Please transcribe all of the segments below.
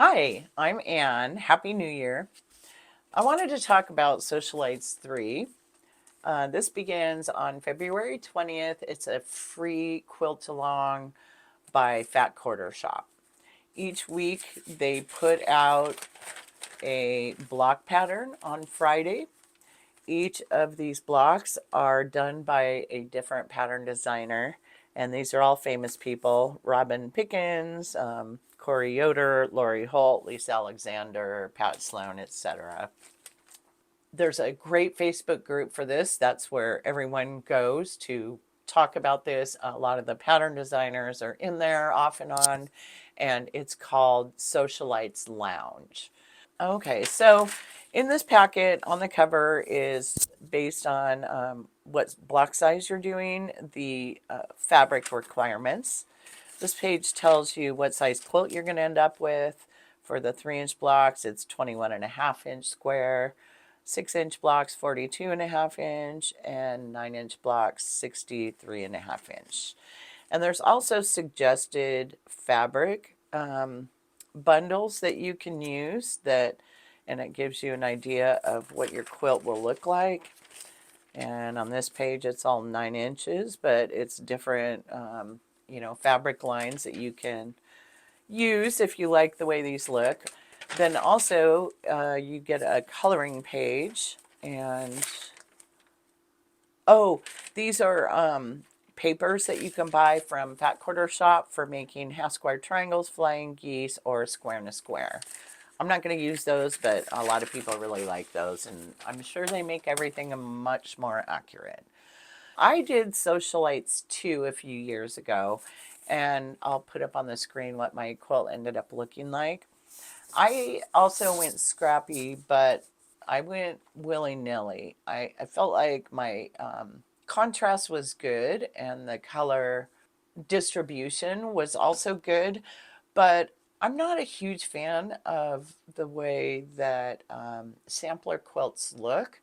Hi, I'm Anne. Happy New Year. I wanted to talk about Sewcialites 3. This begins on February 20th. It's a free quilt along by Fat Quarter Shop. Each week they put out a block pattern on Friday. Each of these blocks are done by a different pattern designer, and these are all famous people: Robin Pickens, Corey Yoder, Lori Holt, Lisa Alexander, Pat Sloan, etc. There's a great Facebook group for this. That's where everyone goes to talk about this. A lot of the pattern designers are in there off and on, and it's called Sewcialites Lounge. Okay, so in this packet on the cover is based on what block size you're doing, the fabric requirements. This page tells you what size quilt you're going to end up with. For the 3-inch blocks, it's 21.5-inch square. 6-inch blocks, 42.5-inch, and 9-inch blocks, 63.5-inch. And there's also suggested fabric bundles that you can use and it gives you an idea of what your quilt will look like. And on this page it's all 9 inches, but it's different fabric lines that you can use if you like the way these look. Then also you get a coloring page, and these are papers that you can buy from Fat Quarter Shop for making half square triangles, flying geese, or square and a square. I'm not going to use those, but a lot of people really like those, and I'm sure they make everything much more accurate. I did Sewcialites 2 a few years ago, and I'll put up on the screen what my quilt ended up looking like. I also went scrappy, but I went willy-nilly. I felt like my contrast was good and the color distribution was also good, but I'm not a huge fan of the way that sampler quilts look.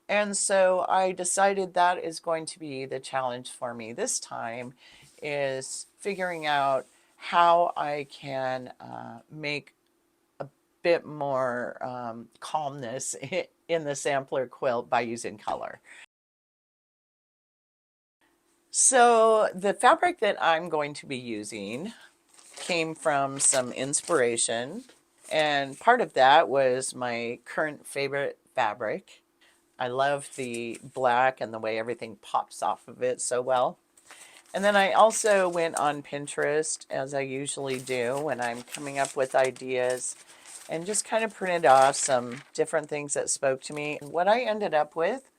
And so I decided that is going to be the challenge for me this time, is figuring out how I can make a bit more calmness in the sampler quilt by using color. So the fabric that I'm going to be using came from some inspiration, and part of that was my current favorite fabric. I love the black and the way everything pops off of it so well. And then I also went on Pinterest, as I usually do when I'm coming up with ideas, and just kind of printed off some different things that spoke to me. What I ended up with,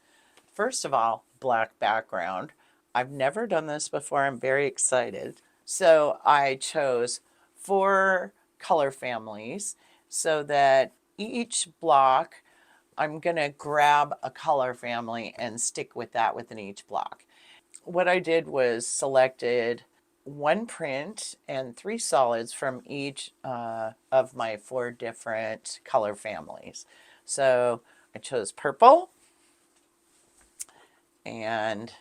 first of all, black background. I've never done this before. I'm very excited. So I chose 4 color families so that each block I'm going to grab a color family and stick with that within each block. What I did was selected 1 print and 3 solids from each of my 4 different color families. So I chose purple and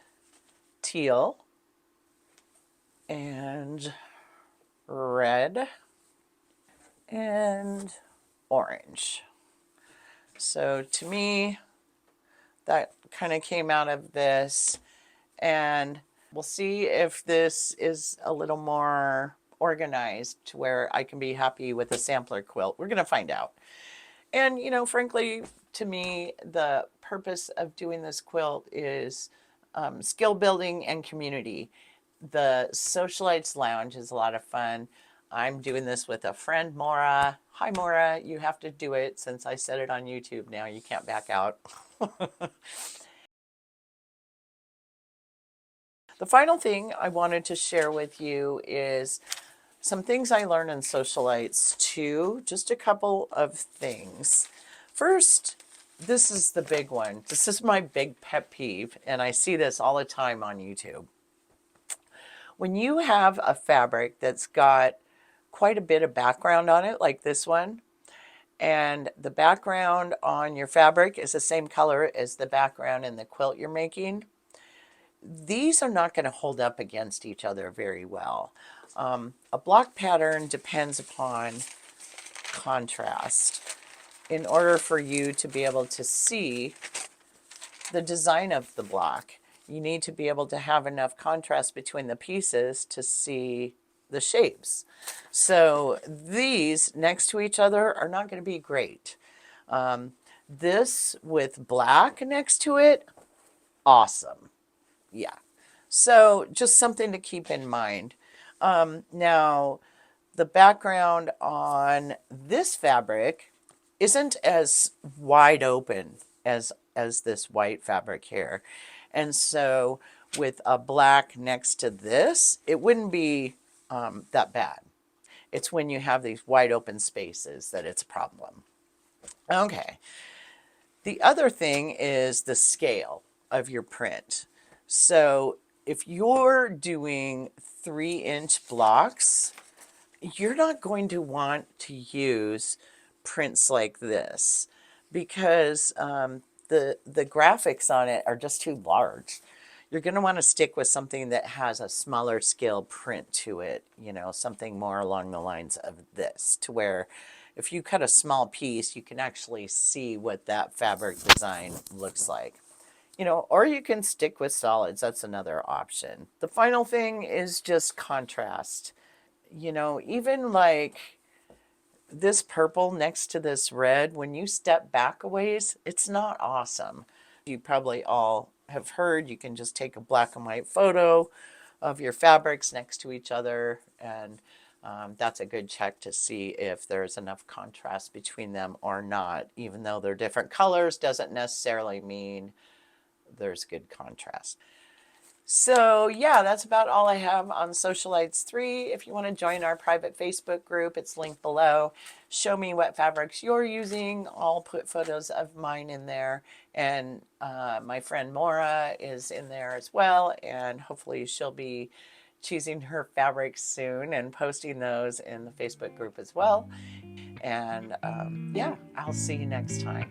teal and red and orange. So to me, that kind of came out of this, and we'll see if this is a little more organized to where I can be happy with a sampler quilt. We're going to find out. And, frankly, to me, the purpose of doing this quilt is skill building and community. The Sewcialites Lounge is a lot of fun. I'm doing this with a friend, Maura. Hi, Maura. You have to do it since I said it on YouTube now. You can't back out. The final thing I wanted to share with you is some things I learned in Sewcialites 2, just a couple of things. First, this is the big one. This is my big pet peeve, and I see this all the time on YouTube. When you have a fabric that's got quite a bit of background on it, like this one, and the background on your fabric is the same color as the background in the quilt you're making, these are not going to hold up against each other very well. A block pattern depends upon contrast in order for you to be able to see the design of the block. You need to be able to have enough contrast between the pieces to see the shapes. So these next to each other are not going to be great. This with black next to it, awesome. Yeah. So just something to keep in mind. Now, the background on this fabric isn't as wide open as this white fabric here. And so with a black next to this, it wouldn't be that bad. It's when you have these wide open spaces that it's a problem. Okay. The other thing is the scale of your print. So if you're doing 3-inch blocks, you're not going to want to use prints like this because the graphics on it are just too large. You're going to want to stick with something that has a smaller scale print to it, you know, something more along the lines of this, to where if you cut a small piece, you can actually see what that fabric design looks like. You know, or you can stick with solids. That's another option. The final thing is just contrast. You know, even like this purple next to this red, when you step back a ways, it's not awesome. You probably all have heard you can just take a black and white photo of your fabrics next to each other, and that's a good check to see if there's enough contrast between them or not. Even though they're different colors doesn't necessarily mean there's good contrast. So yeah, that's about all I have on Sewcialites 3. If you want to join our private Facebook group, it's linked below. Show me what fabrics you're using. I'll put photos of mine in there. And my friend Maura is in there as well. And hopefully she'll be choosing her fabrics soon and posting those in the Facebook group as well. And yeah, I'll see you next time.